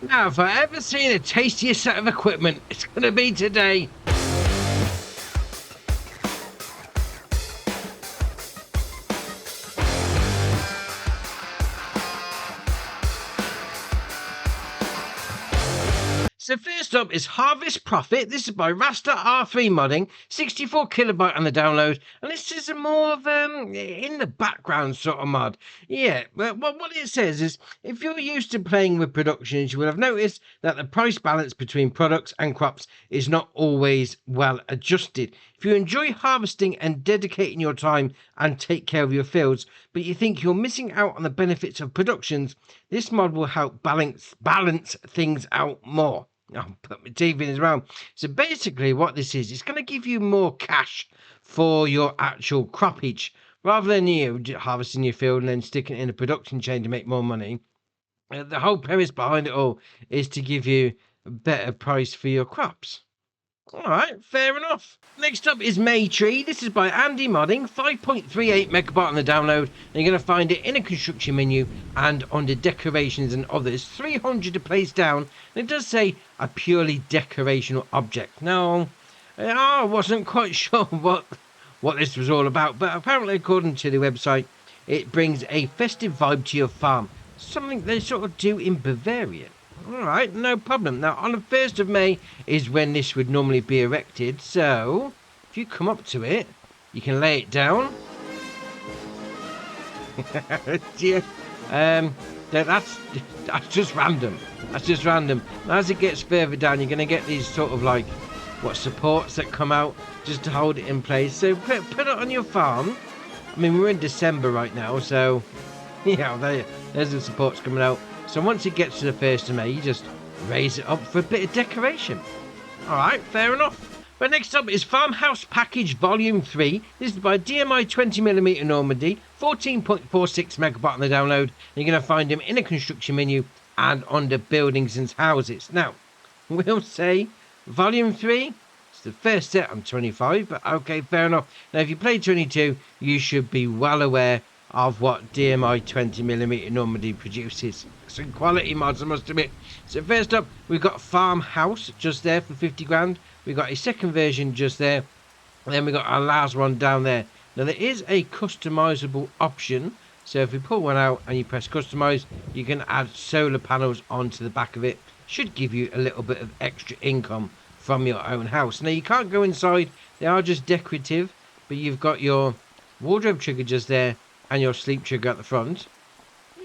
Now, if I ever seen a tastier set of equipment, it's going to be today. So first up is Harvest Profit. This is by Rasta R3 Modding, 64 kilobyte on the download, and this is a more of in the background sort of mod. Yeah, but what it says is, if you're used to playing with productions, you will have noticed that the price balance between products and crops is not always well adjusted. If you enjoy harvesting and dedicating your time and take care of your fields, but you think you're missing out on the benefits of productions, this mod will help balance things out more. I'll put my teeth in as well. So basically what this is, it's going to give you more cash for your actual croppage. Rather than you harvesting your field and then sticking it in a production chain to make more money, the whole premise behind it all is to give you a better price for your crops. All right, fair enough. Next up is Maytree. This is by Andy Modding, 5.38 megabyte on the download. And you're going to find it in a construction menu and under decorations and others. 300 to place down. And it does say a purely decorational object. Now, I wasn't quite sure what this was all about, but apparently, according to the website, it brings a festive vibe to your farm. Something they sort of do in Bavaria. Alright, no problem. Now, on the 1st of May is when this would normally be erected, so if you come up to it, you can lay it down. Yeah. That's just random. That's just random. Now, as it gets further down, you're going to get these sort of like, supports that come out just to hold it in place. So put it on your farm. I mean, we're in December right now, so, there's the supports coming out. So once it gets to the 1st of May, you just raise it up for a bit of decoration. Alright, fair enough. But next up is Farmhouse Package Volume 3. This is by DMI 20mm Normandy, 14.46 megabyte on the download. And you're going to find them in a construction menu and under buildings and houses. Now, we'll say Volume 3, it's the first set on 25, but okay, fair enough. Now, if you play 22, you should be well aware of what DMI 20mm Normandy produces. Some quality mods, I must admit. So first up, we've got Farmhouse just there for 50 grand. We've got a second version just there. And then we've got our last one down there. Now there is a customizable option. So if we pull one out and you press customize, you can add solar panels onto the back of it. Should give you a little bit of extra income from your own house. Now you can't go inside. They are just decorative. But you've got your wardrobe trigger just there and your sleep trigger at the front.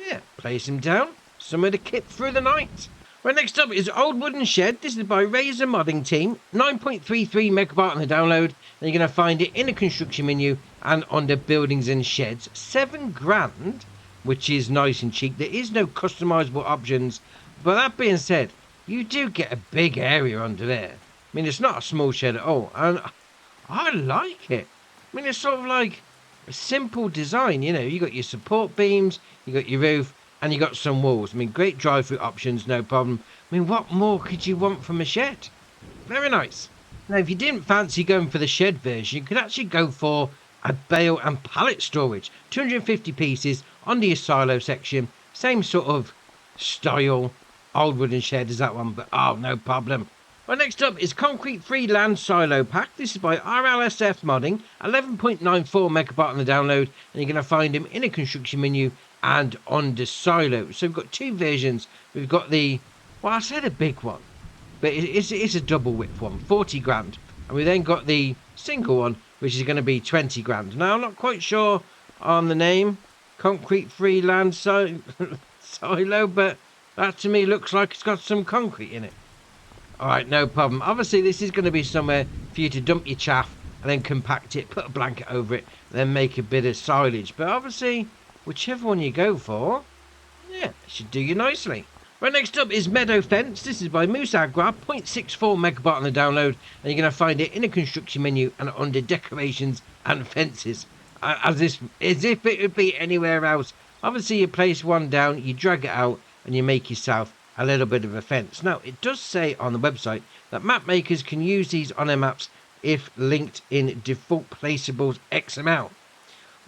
Yeah, place them down. Somewhere to kit through the night. Right, next up is Old Wooden Shed. This is by Razor Modding Team. 9.33 megabyte on the download. And you're going to find it in a construction menu and under buildings and sheds. 7 grand, which is nice and cheap. There is no customizable options. But that being said, you do get a big area under there. I mean, it's not a small shed at all. And I like it. I mean, it's sort of like a simple design, you got your support beams, you got your roof, and you got some walls. I mean, great drive-through options, no problem. I mean, what more could you want from a shed? Very nice. Now, if you didn't fancy going for the shed version, you could actually go for a bale and pallet storage. 250 pieces under your silo section. Same sort of style, Old Wooden Shed as that one, but no problem. Well, next up is Concrete Free Land Silo Pack. This is by RLSF Modding, 11.94 megabyte on the download, and you're going to find them in a construction menu and under silo. So we've got 2 versions. We've got the, I say the big one, but it's a double width one, 40 grand. And we then got the single one, which is going to be 20 grand. Now, I'm not quite sure on the name, Concrete Free Land Silo, but that to me looks like it's got some concrete in it. Alright, no problem. Obviously, this is going to be somewhere for you to dump your chaff and then compact it, put a blanket over it, and then make a bit of silage. But obviously, whichever one you go for, yeah, it should do you nicely. Right, next up is Meadow Fence. This is by Moose Agra, 0.64 megabyte on the download, and you're going to find it in a construction menu and under decorations and fences. As if it would be anywhere else. Obviously, you place one down, you drag it out, and you make yourself a little bit of a fence. Now, it does say on the website that map makers can use these on their maps if linked in default placeables X amount.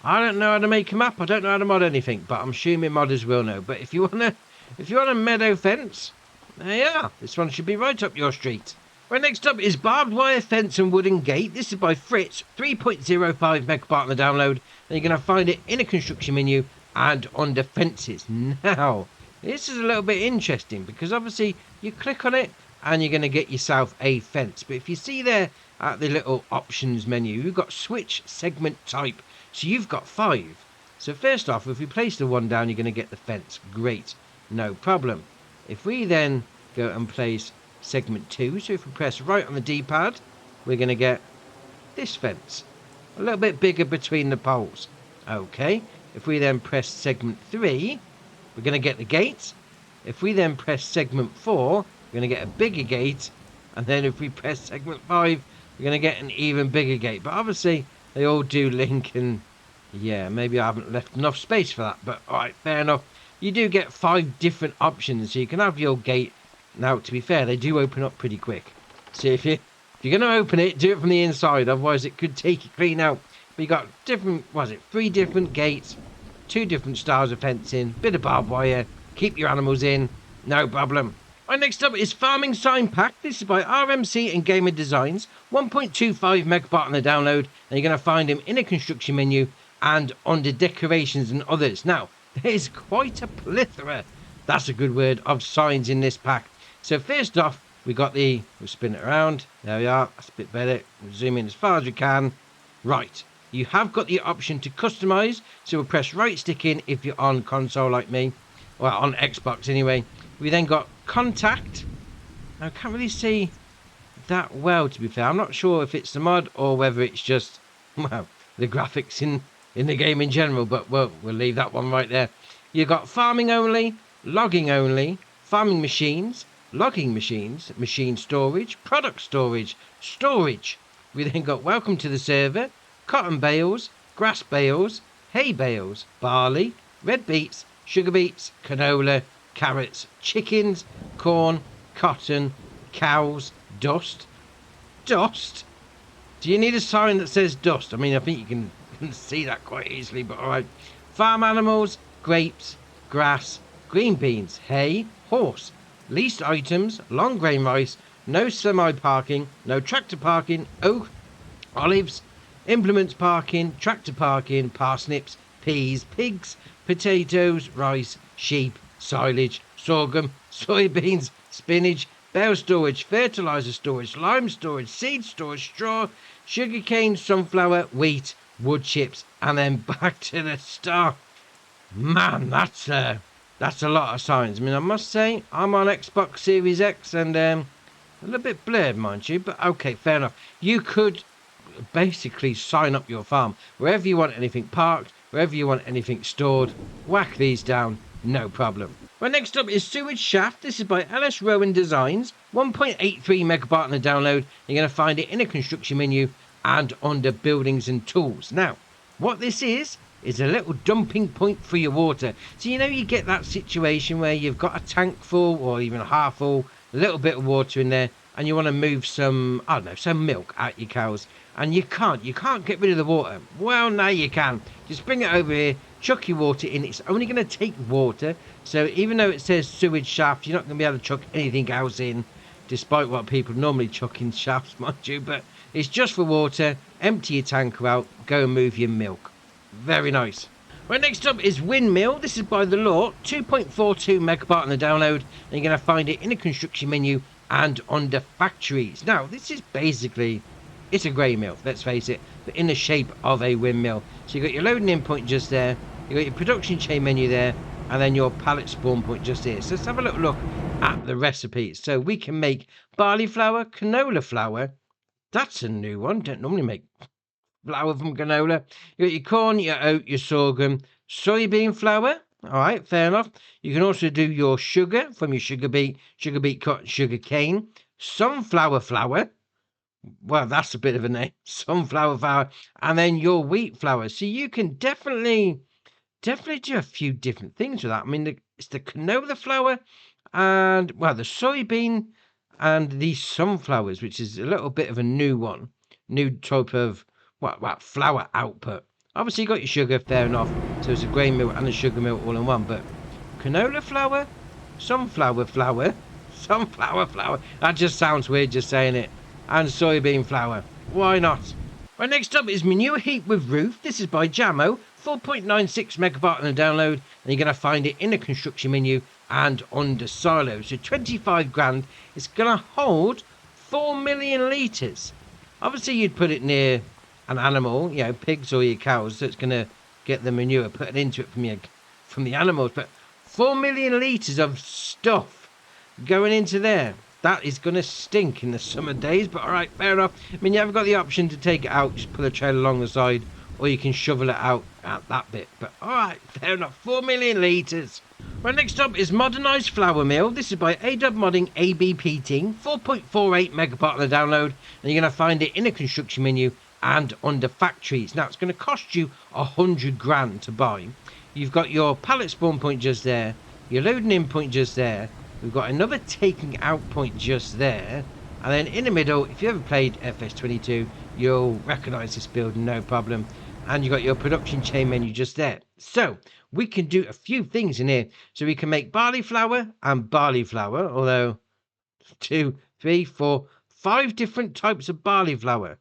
I don't know how to make a map, I don't know how to mod anything, but I'm assuming modders will know. But if you want a meadow fence, There you are. This one should be right up your street. Right, next up is Barbed Wire Fence and Wooden Gate. This is by Fritz, 3.05 megabyte on the download. And you're going to find it in a construction menu and under fences. Now, this is a little bit interesting because obviously you click on it and you're going to get yourself a fence. But if you see there at the little options menu, you've got switch segment type. So you've got 5. So first off, if we place the 1 down, you're going to get the fence. Great, no problem. If we then go and place segment 2, so if we press right on the D-pad, we're going to get this fence. A little bit bigger between the poles. Okay, if we then press segment 3, we're going to get the gate. If we then press segment 4, we're going to get a bigger gate. And then if we press segment 5, we're going to get an even bigger gate. But obviously, they all do link, and yeah, maybe I haven't left enough space for that. But alright, fair enough. You do get 5 different options, so you can have your gate. Now, to be fair, they do open up pretty quick. So if you're going to open it, do it from the inside. Otherwise, it could take it clean out. But you got different, 3 different gates, 2 different styles of fencing, bit of barbed wire. Keep your animals in, no problem. Right, next up is Farming Sign Pack. This is by RMC and Gamer Designs. 1.25 megabyte on the download. And you're going to find them in a construction menu and under decorations and others. Now, there's quite a plethora, that's a good word, of signs in this pack. So first off, we'll spin it around. There we are, that's a bit better. We'll zoom in as far as we can. Right, you have got the option to customize. So we'll press right stick in if you're on console like me. Well, on Xbox anyway. We then got contact. I can't really see that well, to be fair. I'm not sure if it's the mod or whether it's just, well, the graphics in the game in general, but we'll leave that one right there. You've got farming only, logging only, farming machines, logging machines, machine storage, product storage, storage. We then got welcome to the server, cotton bales, grass bales, hay bales, barley, red beets, sugar beets, canola, carrots, chickens, corn, cotton, cows, dust. Dust? Do you need a sign that says dust? I mean, I think you can see that quite easily, but alright. Farm animals, grapes, grass, green beans, hay, horse, leased items, long grain rice, no semi-parking, no tractor parking, oak, olives, implements parking, tractor parking, parsnips, peas, pigs, potatoes, rice, sheep, silage, sorghum, soybeans, spinach, bale storage, fertilizer storage, lime storage, seed storage, straw, sugarcane, sunflower, wheat, wood chips, and then back to the start. Man, that's a lot of signs. I mean, I must say, I'm on Xbox Series X and a little bit blurred, mind you, but okay, fair enough. You could basically sign up your farm wherever you want anything parked, wherever you want anything stored. Whack these down, no problem. Well, next up is Sewage Shaft. This is by LS Rowan Designs. 1.83 megabyte on the download. You're going to find it in a construction menu and under buildings and tools. Now, what this is a little dumping point for your water. So you get that situation where you've got a tank full or even half full, a little bit of water in there, and you want to move some milk out your cows, and you can't get rid of the water. Well, now you can. Just bring it over here, chuck your water in. It's only going to take water, so even though it says sewage shaft, you're not going to be able to chuck anything else in, despite what people normally chuck in shafts, mind you. But it's just for water. Empty your tanker out, go and move your milk. Very nice. Right, next up is Windmill. This is by The Law, 2.42 megabyte on the download, and you're going to find it in a construction menu and under factories. Now, this is basically, it's a grey mill, let's face it, but in the shape of a windmill. So you've got your loading in point just there, you've got your production chain menu there, and then your pallet spawn point just here. So let's have a little look at the recipes. So we can make barley flour, canola flour. That's a new one. Don't normally make flour from canola. You got your corn, your oat, your sorghum, soybean flour. All right, fair enough. You can also do your sugar from your sugar beet cotton, sugar cane, sunflower flour. Well, that's a bit of a name. Sunflower flour, and then your wheat flour. So you can definitely do a few different things with that. I mean, it's the canola flour and, well, the soybean and the sunflowers, which is a little bit of a new one, new type of flour output. Obviously, you got your sugar, fair enough. So it's a grain mill and a sugar mill all in one. But canola flour, sunflower flour, Sunflower flour. That just sounds weird just saying it. And soybean flour. Why not? Right, next up is Manure Heap with Roof. This is by Jamo. 4.96 megabyte on the download. And you're going to find it in the construction menu and under silo. So 25 grand. It's going to hold 4 million litres. Obviously, you'd put it near an animal, you know, pigs or your cows. So it's going to get the manure put into it from the animals. But 4 million litres of stuff going into there. That is going to stink in the summer days, but all right, fair enough. I mean, you haven't got the option to take it out, just put a trailer along the side, or you can shovel it out at that bit. But all right, fair enough. 4 million litres. Right, next up is Modernised Flour Mill. This is by AW Modding ABP Team. 4.48 megabyte on the download, and you're going to find it in the construction menu and under factories. Now, it's going to cost you 100 grand to buy. You've got your pallet spawn point just there, your loading in point just there. We've got another taking out point just there. And then in the middle, if you ever played FS25, you'll recognise this build, no problem. And you've got your production chain menu just there. So we can do a few things in here. So we can make barley flour and barley flour. Although 2, 3, 4, 5 different types of barley flour.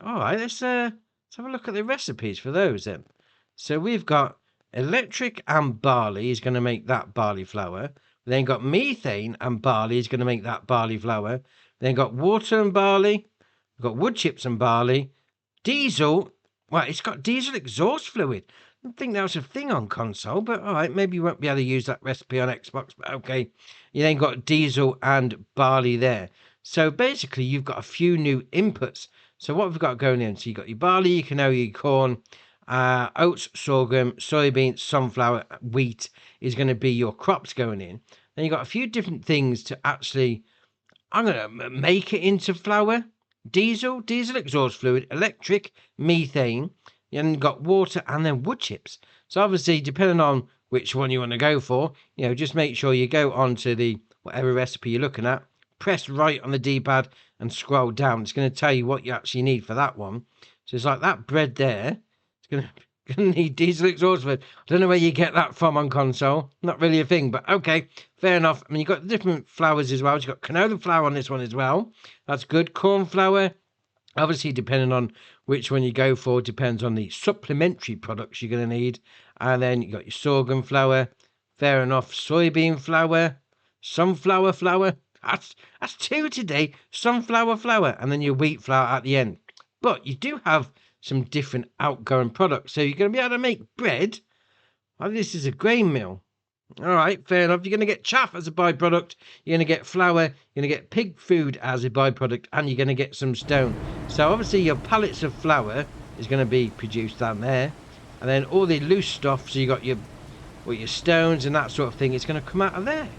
All right, let's have a look at the recipes for those then. So we've got electric and barley is going to make that barley flour. Then got methane and barley is going to make that barley flour. Then got water and barley. We've got wood chips and barley. Diesel. Well, it's got diesel exhaust fluid. I don't think that was a thing on console, but all right, maybe you won't be able to use that recipe on Xbox, but okay. You then got diesel and barley there. So basically, you've got a few new inputs. So what we've got going in, so you've got your barley, your canola, your corn, oats, sorghum, soybean, sunflower, wheat is going to be your crops going in. Then you've got a few different things to actually, I'm going to make it into flour. Diesel exhaust fluid, electric, methane, and you've got water and then wood chips. So obviously, depending on which one you want to go for, you know, just make sure you go onto the whatever recipe you're looking at, press right on the D-pad and scroll down. It's going to tell you what you actually need for that one. So it's like that bread there. It's going to need diesel exhaust fluid. I don't know where you get that from on console. Not really a thing, but okay, fair enough. I mean, you've got different flours as well. You've got canola flour on this one as well. That's good. Corn flour. Obviously, depending on which one you go for, depends on the supplementary products you're going to need. And then you've got your sorghum flour. Fair enough. Soybean flour. Sunflower flour. That's 2 today. Sunflower flour. And then your wheat flour at the end. But you do have some different outgoing products. So you're going to be able to make bread. Oh, this is a grain mill. All right, fair enough. You're going to get chaff as a byproduct. You're going to get flour. You're going to get pig food as a byproduct. And you're going to get some stone. So obviously your pallets of flour is going to be produced down there. And then all the loose stuff, so you got your stones and that sort of thing, it's going to come out of there.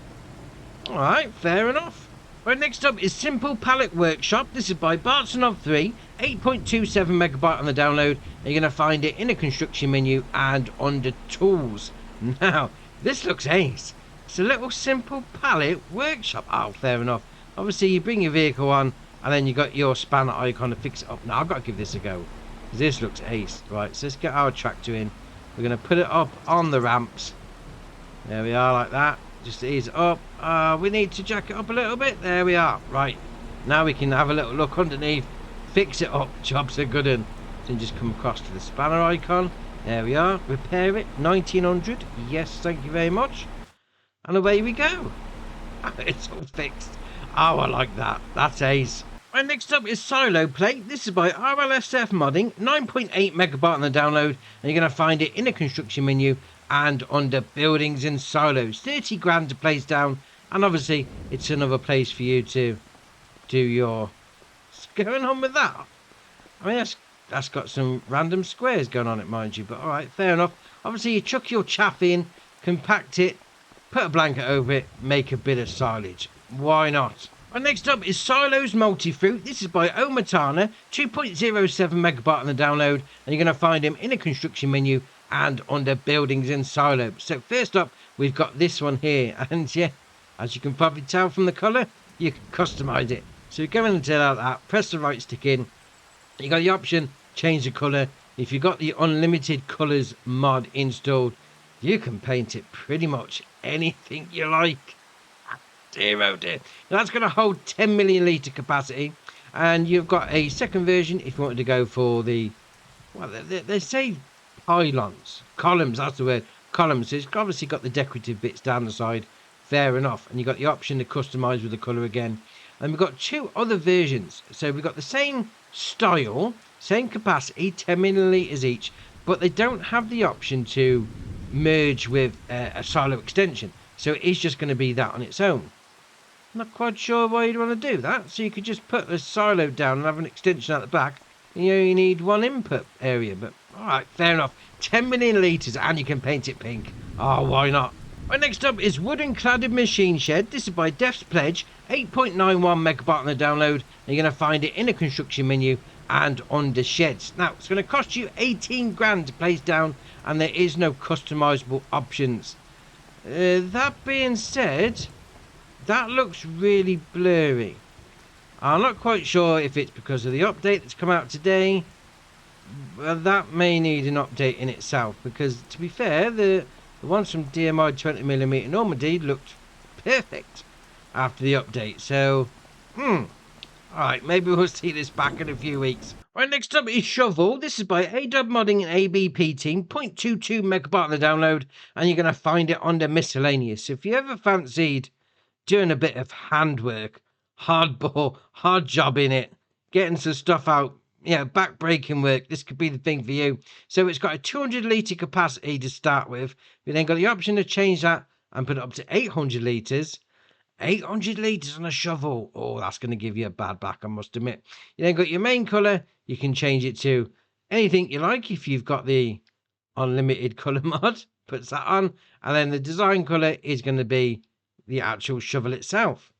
All right, fair enough. Right, next up is Simple Pallet Workshop. This is by Barton of 3, 8.27 megabyte on the download. And you're going to find it in the construction menu and under tools. Now, this looks ace. It's a little Simple Pallet Workshop. Oh, fair enough. Obviously, you bring your vehicle on and then you got your spanner icon to fix it up. Now, I've got to give this a go. This looks ace. Right, so let's get our tractor in. We're going to put it up on the ramps. There we are, like that. Just to ease it up. We need to jack it up a little bit. There we are. Right. Now we can have a little look underneath. Fix it up. Jobs are good. And then just come across to the spanner icon. There we are. Repair it. 1900. Yes, thank you very much. And away we go. It's all fixed. Oh, I like that. That's ace. Right, next up is Silo Plate. This is by RLSF Modding. 9.8 megabyte on the download. And you're going to find it in the construction menu and under buildings and silos. 30 grand to place down, and obviously it's another place for you to do your... What's going on with that? I mean, that's got some random squares going on it, mind you, but all right, fair enough. Obviously you chuck your chaff in, compact it, put a blanket over it, make a bit of silage. Why not? And next up is Silos Multi-Fruit. This is by Omatana, 2.07 megabyte on the download, and you're going to find him in the construction menu and under buildings and silos. So first up, we've got this one here, and yeah, as you can probably tell from the colour, you can customise it. So you go in and like that, press the right stick in, you got the option, change the colour. If you've got the unlimited colours mod installed, you can paint it pretty much anything you like. dear, oh dear. Now that's going to hold 10 million litre capacity. And you've got a second version if you wanted to go for the, well, they say pylons. Columns, that's the word. Columns. So it's obviously got the decorative bits down the side. Fair enough. And you've got the option to customise with the colour again. And we've got two other versions. So we've got the same style, same capacity, 10 millilitres each. But they don't have the option to merge with a silo extension. So it is just going to be that on its own. Not quite sure why you'd want to do that. So you could just put the silo down and have an extension at the back. And you only need one input area. But alright, fair enough. 10 million litres and you can paint it pink. Oh, why not? Right, next up is Wooden Cladded Machine Shed. This is by Def's Pledge. 8.91 megabyte on the download. And you're going to find it in the construction menu and under sheds. Now, it's going to cost you 18 grand to place down. And there is no customisable options. That being said, that looks really blurry. I'm not quite sure if it's because of the update that's come out today. Well, that may need an update in itself. Because, to be fair, the ones from DMI 20mm Normandy looked perfect after the update. So, alright, maybe we'll see this back in a few weeks. Right, next up is Shovel. This is by ADub Modding and ABP Team. 0.22 megabyte on the download. And you're going to find it under miscellaneous. So if you ever fancied doing a bit of handwork, hardball, hard job in it, getting some stuff out, back-breaking work, this could be the thing for you. So it's got a 200 litre capacity to start with. You then got the option to change that and put it up to 800 litres. 800 litres on a shovel. Oh, that's going to give you a bad back, I must admit. You then got your main colour. You can change it to anything you like if you've got the unlimited colour mod. Puts that on. And then the design colour is going to be the actual shovel itself.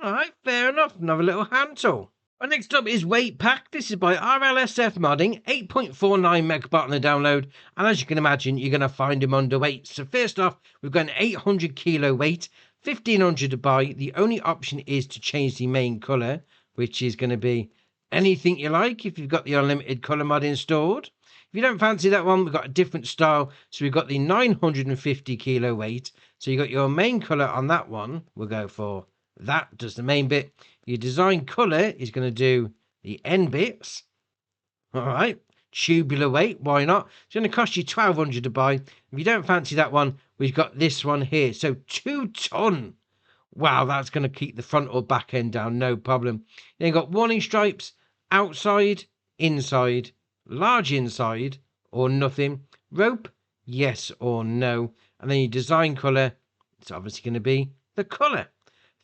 Alright, fair enough. Another little hand tool. Right, next up is Weight Pack. This is by RLSF Modding. 8.49 megabyte on the download. And as you can imagine, you're going to find them under weight. So first off, we've got an 800 kilo weight. 1500 to buy. The only option is to change the main colour, which is going to be anything you like if you've got the unlimited colour mod installed. If you don't fancy that one, we've got a different style. So we've got the 950 kilo weight. So you've got your main colour on that one. We'll go for that, does the main bit. Your design colour is going to do the end bits. Alright, tubular weight, why not? It's going to cost you 1200 to buy. If you don't fancy that one, we've got this one here. So 2 ton. Wow, that's going to keep the front or back end down, no problem. Then you've got warning stripes, outside, inside, large inside, or nothing. Rope, yes or no. And then your design colour, it's obviously going to be the colour.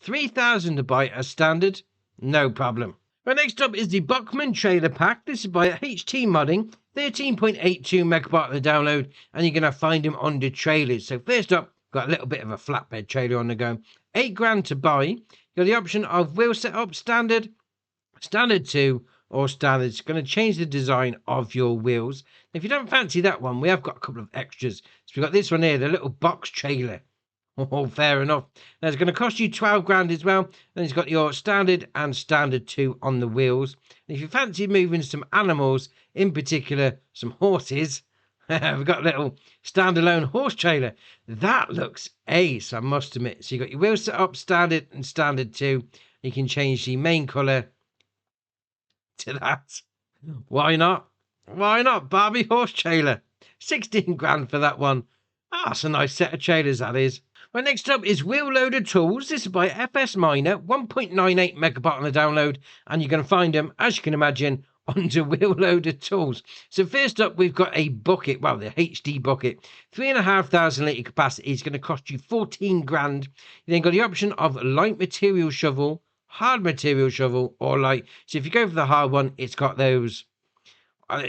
3000 to buy as standard, no problem. Right, next up is the Buckman Trailer Pack. This is by HT Modding. 13.82 megabyte on the download. And you're going to find them under trailers. So first up, got a little bit of a flatbed trailer on the go. 8 grand to buy. You've got the option of wheel setup standard, standard 2, or standard. It's going to change the design of your wheels. If you don't fancy that one, we have got a couple of extras. So we've got this one here, the little box trailer. Oh, fair enough. Now it's going to cost you 12 grand as well. Then it's got your standard and standard 2 on the wheels. And if you fancy moving some animals, in particular some horses, we've got a little standalone horse trailer. That looks ace, I must admit. So you've got your wheels set up standard and standard 2. You can change the main colour to that. Why not? Why not? Barbie horse trailer. 16 grand for that one. Ah, that's a nice set of trailers, that is. Right, next up is Wheel Loader Tools. This is by FS Miner, 1.98 megabyte on the download, and you're going to find them, as you can imagine, under Wheel Loader Tools. So first up, we've got a bucket, well, the HD bucket, 3,500 litre capacity. It's going to cost you 14 grand. You then got the option of light material shovel, hard material shovel, or light. So if you go for the hard one, it's got those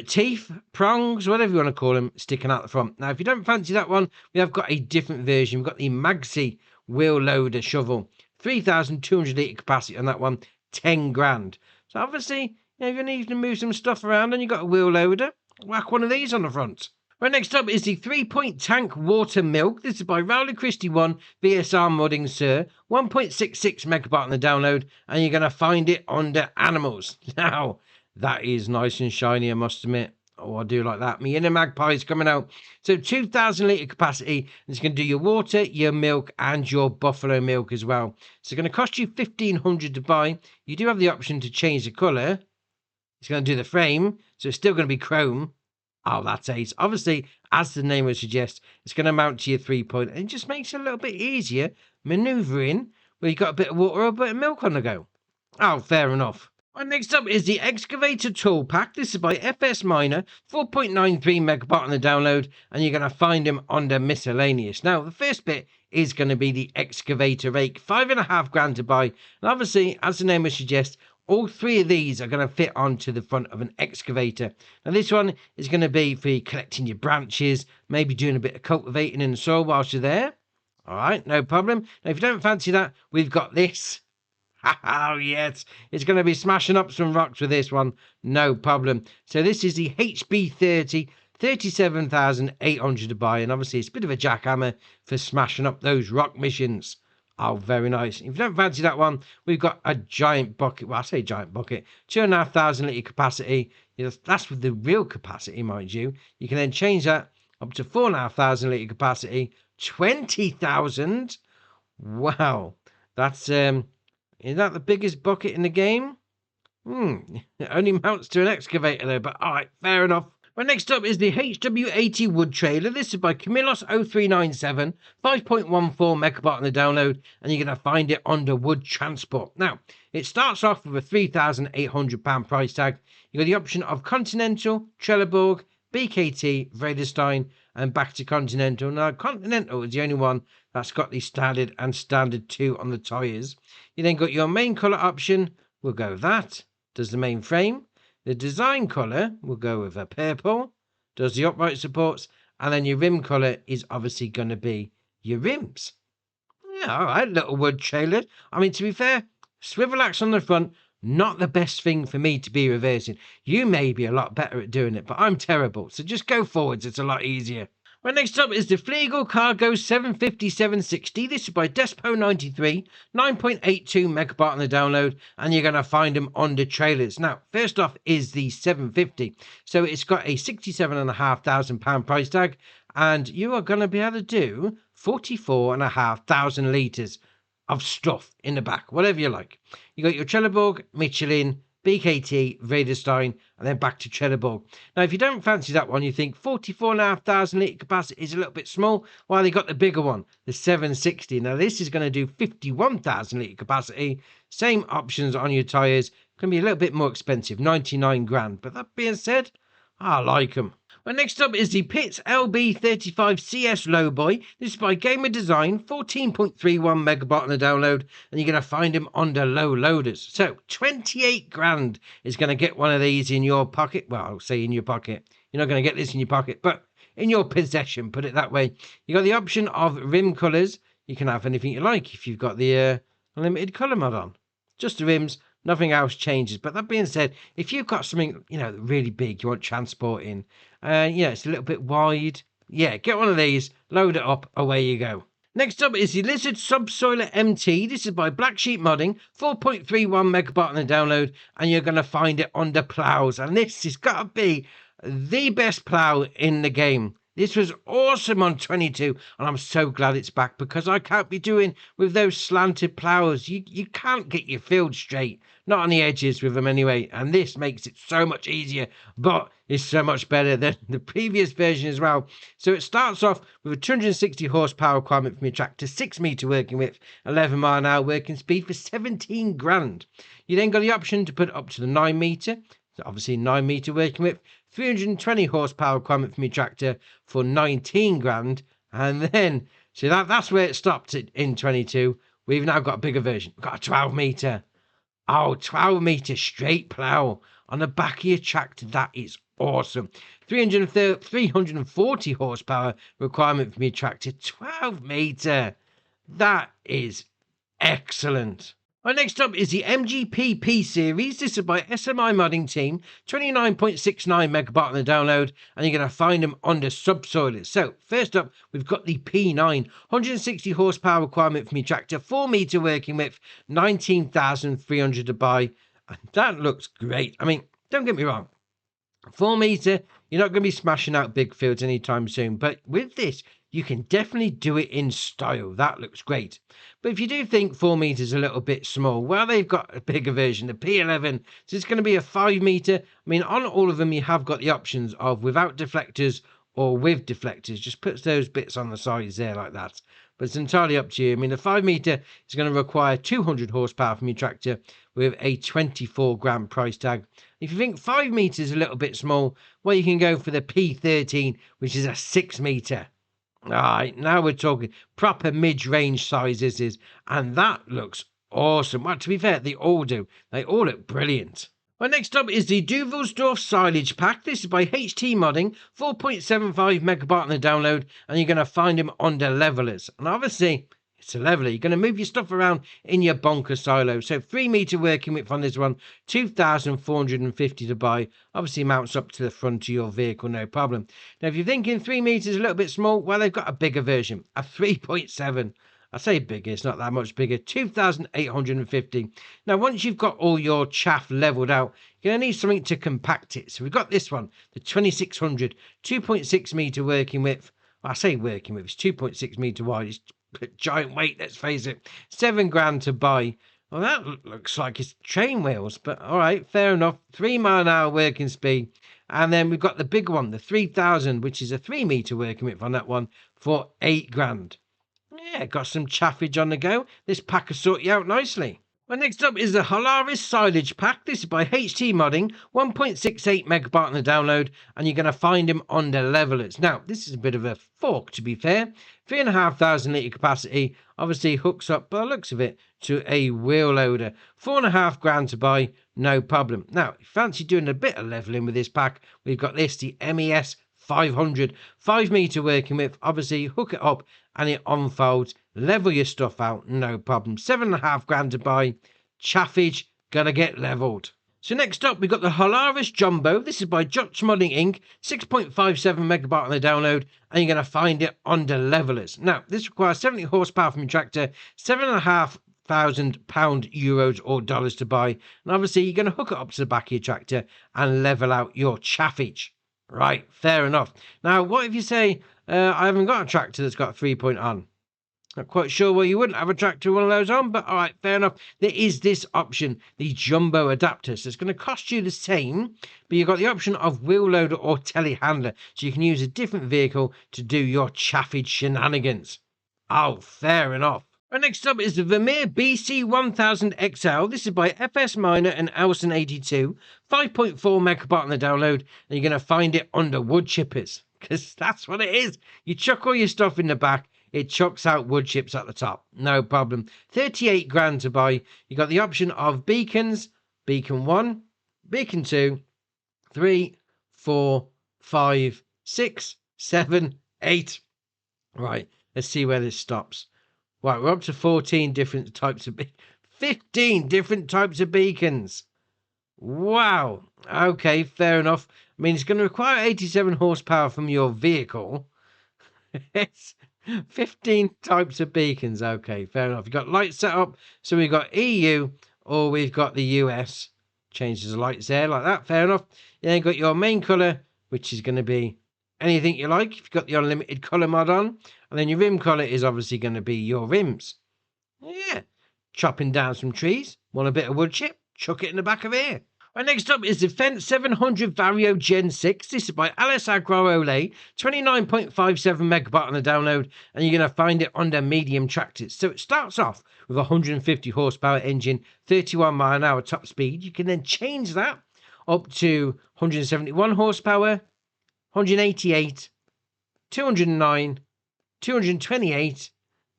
teeth, prongs, whatever you want to call them, sticking out the front. Now, if you don't fancy that one, we have got a different version. We've got the Magsi Wheel Loader Shovel. 3,200 litre capacity on that one, 10 grand. So obviously, if you need to move some stuff around and you've got a wheel loader, whack one of these on the front. Right, next up is the 3-point tank water milk. This is by Rowley Christie 1 VSR Modding Sir. 1.66 megabyte on the download, and you're going to find it under animals. Now, that is nice and shiny, I must admit. Oh, I'll do like that. My inner magpie is coming out. So 2,000 litre capacity. It's going to do your water, your milk, and your buffalo milk as well. So it's going to cost you 1,500 to buy. You do have the option to change the colour. It's going to do the frame, so it's still going to be chrome. Oh, that's ace. Obviously, as the name would suggest, it's going to mount to your 3-point, and it just makes it a little bit easier manoeuvring where you've got a bit of water or a bit of milk on the go. Oh, fair enough. Right, next up is the Excavator Tool Pack. This is by FS Miner, 4.93 megabyte on the download, and you're going to find them under miscellaneous. Now, the first bit is going to be the excavator rake, 5.5 grand to buy. And obviously, as the name would suggest, all three of these are going to fit onto the front of an excavator. Now, this one is going to be for collecting your branches, maybe doing a bit of cultivating in the soil whilst you're there. All right, no problem. Now, if you don't fancy that, we've got this. Oh, yes. It's going to be smashing up some rocks with this one. No problem. So this is the HB30, 37,800 to buy. And obviously, it's a bit of a jackhammer for smashing up those rock missions. Oh, very nice. If you don't fancy that one, we've got a giant bucket. Well, I say giant bucket. 2,500 litre capacity. That's with the real capacity, mind you. You can then change that up to 4,500 litre capacity. 20,000. Wow. That's, is that the biggest bucket in the game? It only mounts to an excavator though, but all right, fair enough. Well, next up is the HW80 wood trailer. This is by Camillos0397, 5.14 megabyte on the download, and you're going to find it under wood transport. Now, it starts off with a £3,800 price tag. You've got the option of Continental, Trelleborg, BKT, Vredestein, and back to Continental. Now, Continental is the only one that's got the standard and standard 2 on the tyres. You then got your main colour option. We'll go with that. Does the main frame. The design colour, we'll go with a purple, does the upright supports, and then your rim colour is obviously going to be your rims. Yeah, all right, little wood trailer. I mean, to be fair, swivel axe on the front, not the best thing for me to be reversing. You may be a lot better at doing it, but I'm terrible. So just go forwards, it's a lot easier. Right, next up is the Flegel Cargo 750-760. This is by Despo93, 9.82 megabyte on the download, and you're going to find them on the trailers. Now, first off is the 750. So it's got a £67,500 price tag, and you are going to be able to do 44,500 litres of stuff in the back, whatever you like. You got your Trelleborg, Michelin, BKT, Vredestein, and then back to Trelleborg. Now, if you don't fancy that one, you think 44,500 litre capacity is a little bit small. Well, they got the bigger one, the 760. Now, this is going to do 51,000 litre capacity. Same options on your tyres. Can be a little bit more expensive, 99 grand. But that being said, I like them. Well, next up is the Pitts LB35CS Lowboy. This is by Gamer Design, 14.31 megabyte on the download, and you're going to find them under low loaders. So 28 grand is going to get one of these in your pocket. Well, I'll say in your pocket. You're not going to get this in your pocket, but in your possession, put it that way. You got the option of rim colours. You can have anything you like if you've got the unlimited colour mod on. Just the rims. Nothing else changes. But that being said, if you've got something, really big, you want transporting, it's a little bit wide, get one of these, load it up, away you go. Next up is the Lizard Subsoiler MT. This is by Black Sheep Modding, 4.31 megabyte on the download, and you're going to find it under plows. And this has got to be the best plow in the game. This was awesome on 22, and I'm so glad it's back because I can't be doing with those slanted ploughs. You can't get your field straight, not on the edges with them anyway, and this makes it so much easier, but it's so much better than the previous version as well. So it starts off with a 260 horsepower requirement from your tractor, 6 metre working width, 11 mile an hour working speed for 17 grand. You then got the option to put it up to the 9 metre, so obviously 9 metre working width, 320 horsepower requirement from your tractor for 19 grand. And then, so that's where it stopped in 22. We've now got a bigger version. We've got a 12 metre. Oh, 12 metre straight plough on the back of your tractor. That is awesome. 340 horsepower requirement from your tractor. 12 metre. That is excellent. Well, next up is the MGPP series. This is by SMI Modding Team, 29.69 megabyte on the download, and you're going to find them under subsoilers. So, first up, we've got the P9, 160 horsepower requirement from your tractor, 4 metre working width, 19,300 to buy, and that looks great. I mean, don't get me wrong, 4 meter, you're not going to be smashing out big fields anytime soon, but with this, you can definitely do it in style. That looks great. But if you do think 4 meters a little bit small, well, they've got a bigger version, the P11. So it's going to be a 5 meter. I mean, on all of them, you have got the options of without deflectors or with deflectors. Just puts those bits on the sides there like that. But it's entirely up to you. I mean, the 5 meter is going to require 200 horsepower from your tractor with a 24 grand price tag. If you think 5 meters is a little bit small, well, you can go for the P13, which is a 6 meter. All right, now we're talking proper mid-range sizes, and that looks awesome. Well, to be fair, they all do. They all look brilliant. Well, next up is the Duvelsdorf Silage Pack. This is by HT Modding, 4.75 megabyte on the download, and you're going to find them under levelers. And obviously, it's a leveler. You're going to move your stuff around in your bunker silo. So 3 meter working width on this one, 2,450 to buy. Obviously mounts up to the front of your vehicle, no problem. Now, if you're thinking 3 meters a little bit small, well, they've got a bigger version, a 3.7. I say bigger, it's not that much bigger, 2,850. Now, once you've got all your chaff leveled out, you're going to need something to compact it. So we've got this one, the 2600, 2.6 meter working width. I say working width, it's 2.6 meter wide. It's giant weight, let's face it. 7 grand to buy. Well, that looks like it's train wheels, but all right, fair enough. 3 mile an hour working speed. And then we've got the big one, the 3000, which is a 3 meter working width on that one for 8 grand. Yeah, got some chaffage on the go. This pack will sort you out nicely. Well, next up is the Holaris Silage Pack. This is by HT Modding, 1.68 megabyte on the download, and you're going to find them under levelers. Now, this is a bit of a fork, to be fair. 3,500 litre capacity, obviously hooks up, by the looks of it, to a wheel loader. 4.5 grand to buy, no problem. Now, if you fancy doing a bit of levelling with this pack, we've got this, the MES 500, 5 meter working width. Obviously, hook it up and it unfolds. Level your stuff out, no problem. 7.5 grand to buy. Chaffage gonna get leveled. So next up, we've got the Holaris Jumbo. This is by Jots Modding Inc. 6.57 megabyte on the download, and you're gonna find it under levelers. Now, this requires 70 horsepower from your tractor, 7,500 pound, euros or dollars to buy, and obviously you're gonna hook it up to the back of your tractor and level out your chaffage. Right, fair enough. Now, what if you say, I haven't got a tractor that's got a 3-point on? Not quite sure why you wouldn't have a tractor with one of those on, but all right, fair enough. There is this option, the Jumbo Adapter. So it's going to cost you the same, but you've got the option of wheel loader or telehandler. So you can use a different vehicle to do your chaffage shenanigans. Oh, fair enough. Right, next up is the Vermeer BC1000 XL. This is by FS Miner and Elson 82. 5.4 megabyte on the download, and you're going to find it under wood chippers, because that's what it is. You chuck all your stuff in the back, it chucks out wood chips at the top. No problem. 38 grand to buy. You got the option of beacons, beacon 1, beacon 2, 3, 4, 5, 6, 7, 8. Right, let's see where this stops. Right, we're up to 14 different types of 15 different types of beacons. Wow. Okay, fair enough. I mean, it's going to require 87 horsepower from your vehicle. It's 15 types of beacons. Okay, fair enough. You've got light setup. So we've got EU or we've got the US. Changes the lights there like that. Fair enough. You then got your main colour, which is going to be anything you like. If you've got the unlimited colour mod on. And then your rim colour is obviously going to be your rims. Yeah. Chopping down some trees. Want a bit of wood chip? Chuck it in the back of here. Right, next up is the Fence 700 Vario Gen 6. This is by Alice Agro Ole. 29.57 megabyte on the download. And you're going to find it under medium tractors. So it starts off with a 150 horsepower engine. 31 mile an hour top speed. You can then change that up to 171 horsepower. 188. 209. 228,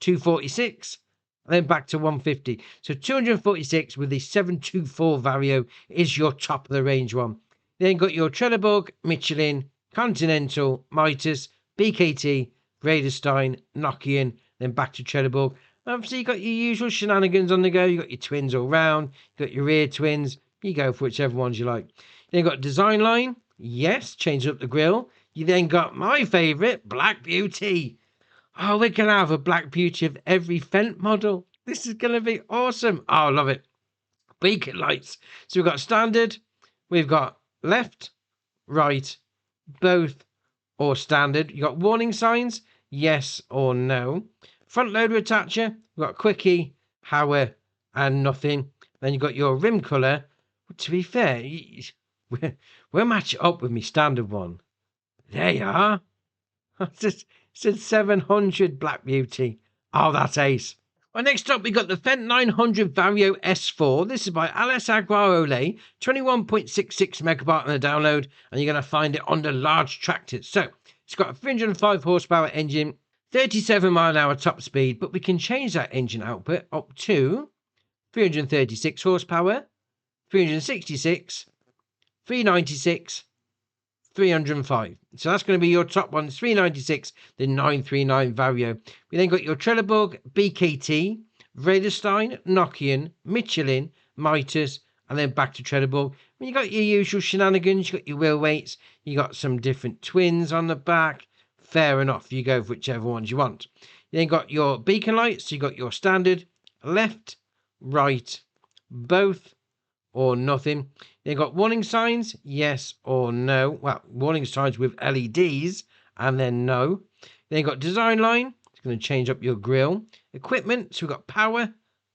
246, and then back to 150. So 246 with the 724 Vario is your top of the range one. Then got your Trelleborg, Michelin, Continental, Mitas, BKT, Vredestein, Nokian, then back to Trelleborg. Obviously, you got your usual shenanigans on the go. You got your twins all round. You got your rear twins. You go for whichever ones you like. Then got Design Line. Yes, change up the grille. You then got my favourite, Black Beauty. Oh, we're going to have a Black Beauty of every Fendt model. This is going to be awesome. Oh, I love it. Beacon lights. So we've got standard. We've got left, right, both, or standard. You got warning signs, yes or no. Front loader attacher, you've got quickie, power, and nothing. Then you've got your rim colour. To be fair, we'll match it up with me standard one. There you are. It said 700 Black Beauty. Oh, that's ace. Well, next up, we got the Fendt 900 Vario S4. This is by Alice Aguarole, 21.66 megabyte on the download, and you're going to find it under large tractors. So, it's got a 305 horsepower engine, 37 mile an hour top speed, but we can change that engine output up to 336 horsepower, 366, 396, 305. So that's going to be your top one, 396, the 939 Vario. We then got your Trelleborg, BKT, Vredestein, Nokian, Michelin, Mitas, and then back to Trelleborg. When you got your usual shenanigans, you got your wheel weights, you got some different twins on the back. Fair enough, you go for whichever ones you want. You then got your beacon lights, so you got your standard, left, right, both, or nothing. You got warning signs, yes or no. Well, warning signs with LEDs, and then no. Then you got design line. It's going to change up your grille. Equipment. So we've got power,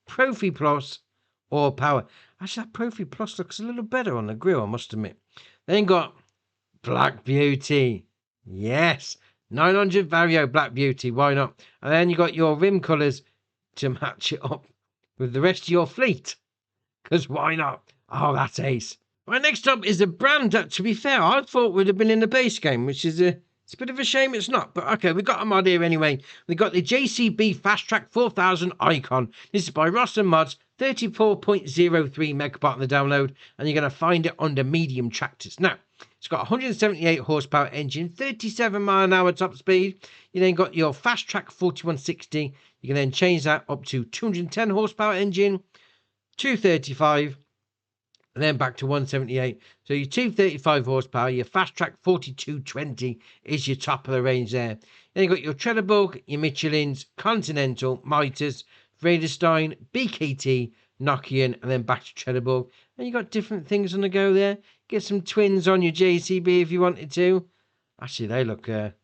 Profi Plus, or power. Actually, that Profi Plus looks a little better on the grille, I must admit. Then you got Black Beauty. Yes, 900 Vario Black Beauty. Why not? And then you got your rim colours to match it up with the rest of your fleet. Because why not? Oh, that's ace. Right, next up is a brand that, to be fair, I thought would have been in the base game, which is it's a bit of a shame it's not. But okay, we've got a mod here anyway. We've got the JCB Fast Track 4000 Icon. This is by Ross and Mods, 34.03 megabyte on the download, and you're going to find it under medium tractors. Now, it's got 178 horsepower engine, 37 mile an hour top speed. You then got your Fast Track 4160. You can then change that up to 210 horsepower engine, 235, and then back to 178. So your 235 horsepower, your Fast Track 4220 is your top of the range there. Then you got your Trelleborg, your Michelins, Continental, Mitas, Vredestein, BKT, Nokian, and then back to Trelleborg. And you got different things on the go there. Get some twins on your JCB if you wanted to. Actually, they look that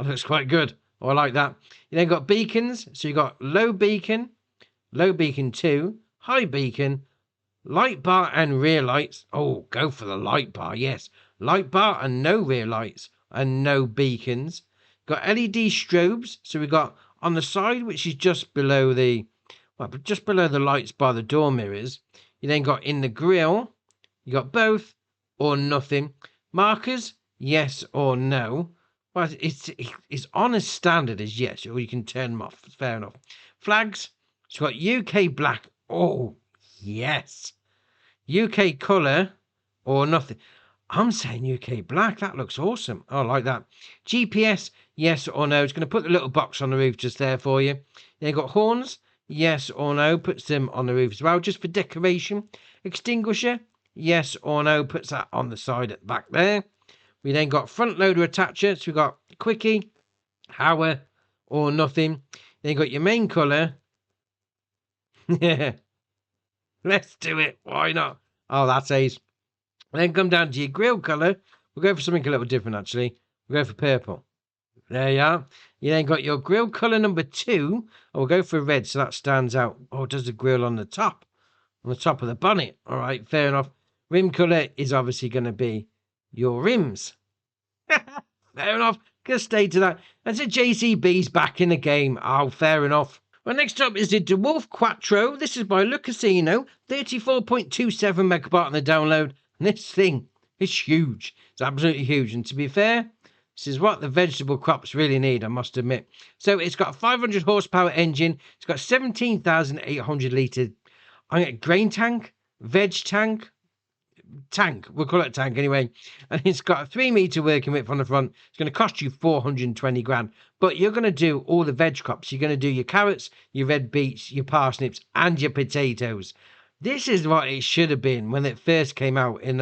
looks quite good. Oh, I like that. You then got beacons. So you got low beacon 2, high beacon, light bar and rear lights. Oh, go for the light bar, yes. Light bar and no rear lights and no beacons. Got LED strobes. So we got on the side, which is just below the lights by the door mirrors. You then got in the grille, you got both or nothing. Markers, yes or no. Well, it's on as standard as yes, or you can turn them off. Fair enough. Flags, so we've got UK black. Oh, yes. UK colour or nothing. I'm saying UK black. That looks awesome. I like that. GPS, yes or no. It's going to put the little box on the roof just there for you. Then you've got horns, yes or no. Puts them on the roof as well, just for decoration. Extinguisher, yes or no. Puts that on the side at the back there. We then got front loader attacher. So we've got quickie, power, or nothing. Then you've got your main colour. Yeah. Let's do it. Why not? Oh, that's ace. Then come down to your grille colour. We'll go for something a little different, actually. We'll go for purple. There you are. You then got your grille colour number 2. Oh, we'll go for red, so that stands out. Oh, it does the grille on the top of the bonnet. All right, fair enough. Rim colour is obviously going to be your rims. Fair enough. Gonna stay to that. And so JCB's back in the game. Oh, fair enough. Well, next up is the DeWolf Quattro. This is by Lucasino, 34.27 megabyte on the download. And this thing is huge. It's absolutely huge. And to be fair, this is what the vegetable crops really need, I must admit. So it's got a 500 horsepower engine. It's got 17,800 litres. I get grain tank, veg tank. We'll call it a tank anyway. And it's got a 3 metre working width on the front. It's going to cost you 420 grand. But you're going to do all the veg crops. You're going to do your carrots, your red beets, your parsnips, and your potatoes. This is what it should have been when it first came out in,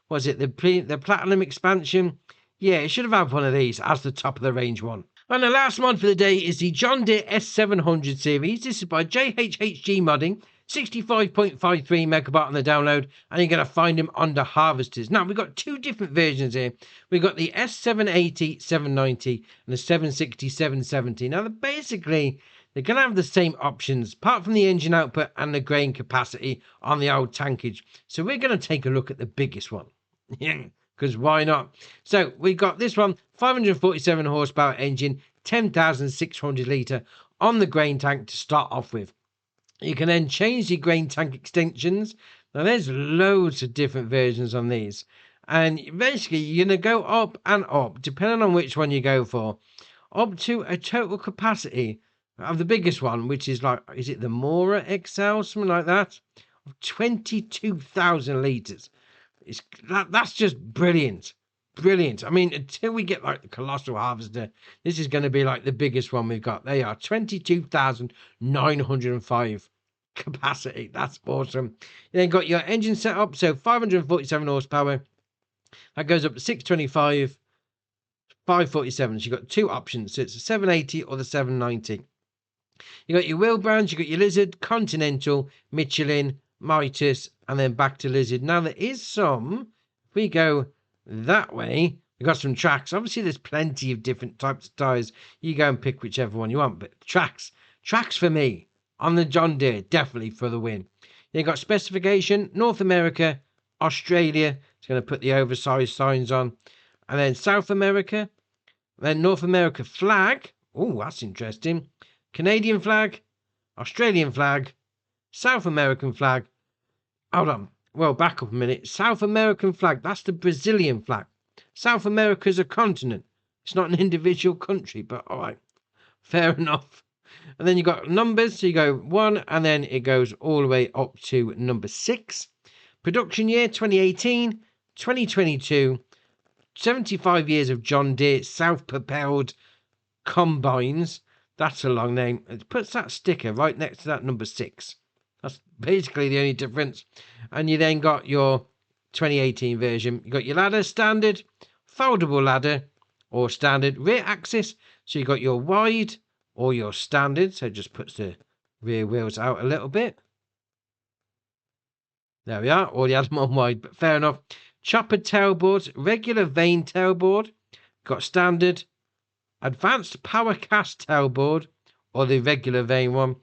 was it the Platinum expansion? Yeah, it should have had one of these as the top of the range one. And the last mod for the day is the John Deere S700 series. This is by JHHG Modding, 65.53 megabyte on the download, and you're going to find them under harvesters. Now, we've got two different versions here. We've got the S780, 790, and the 760, 770. Now, basically, they're going to have the same options, apart from the engine output and the grain capacity on the old tankage. So we're going to take a look at the biggest one. Yeah, because why not? So we got this one, 547 horsepower engine, 10,600 litre on the grain tank to start off with. You can then change the grain tank extensions. Now there's loads of different versions on these. And basically you're going to go up and up, depending on which one you go for, up to a total capacity of the biggest one, which is like, is it the Mora XL, something like that, of 22,000 litres. That's just brilliant. Brilliant. I mean, until we get like the colossal harvester, this is going to be like the biggest one we've got. They are 22,905 capacity. That's awesome. You then got your engine set up, so 547 horsepower. That goes up to 625, 547. So you've got two options. So it's the 780 or the 790. You got your wheel brands, you got your Lizard, Continental, Michelin, Midas, and then back to Lizard. Now there is some, if we go that way, we've got some tracks. Obviously there's plenty of different types of tires. You go and pick whichever one you want, but tracks for me on the John Deere, definitely for the win. You got specification, North America, Australia, it's going to put the oversized signs on, and then South America, then North America flag. Oh, that's interesting. Canadian flag, Australian flag, South American flag. Hold on. Well, back up a minute. South American flag, that's the Brazilian flag. South America is a continent. It's not an individual country, but all right. Fair enough. And then you got numbers. So you go 1, and then it goes all the way up to number 6. Production year 2018, 2022. 75 years of John Deere self-propelled combines. That's a long name. It puts that sticker right next to that number 6. That's basically the only difference. And you then got your 2018 version. You got your ladder, standard, foldable ladder, or standard rear axis. So you got your wide or your standard. So it just puts the rear wheels out a little bit. There we are. Or you had them on wide, but fair enough. Chopper tailboards, regular vane tailboard. Got standard, advanced power cast tailboard, or the regular vane one.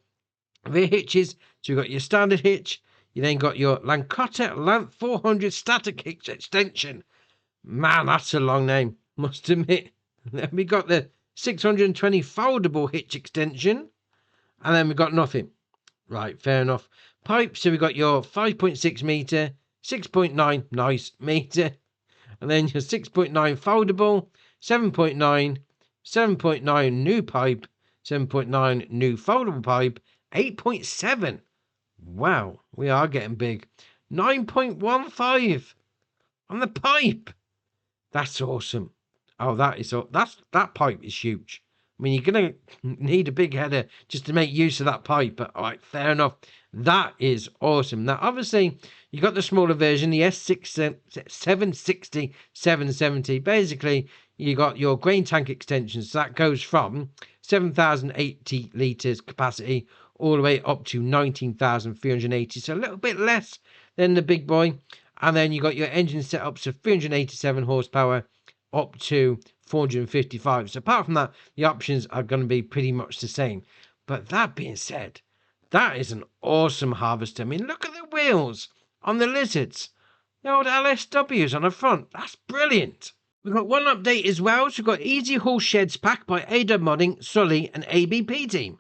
Rear hitches, so you've got your standard hitch. You then got your Lancotta Lant 400 static hitch extension. Man, that's a long name, must admit. Then we got the 620 foldable hitch extension. And then we got nothing. Right, fair enough. Pipe, so we got your 5.6 metre, 6.9, nice, metre. And then your 6.9 foldable, 7.9, 7.9 new pipe, 7.9 new foldable pipe, 8.7. Wow, we are getting big. 9.15 on the pipe. That's awesome. Oh, that pipe is huge. I mean, you're going to need a big header just to make use of that pipe. But all right, fair enough. That is awesome. Now, obviously, you got the smaller version, the S760, 770. Basically, you got your grain tank extensions. So that goes from 7,080 litres capacity all the way up to 19,380. So a little bit less than the big boy. And then you got your engine setups of 387 horsepower up to 455. So apart from that, the options are going to be pretty much the same. But that being said, that is an awesome harvester. I mean, look at the wheels on the Lizards. The old LSWs on the front. That's brilliant. We've got one update as well. So we've got Easy Haul Sheds Pack by AW Modding, Sully and ABP Team.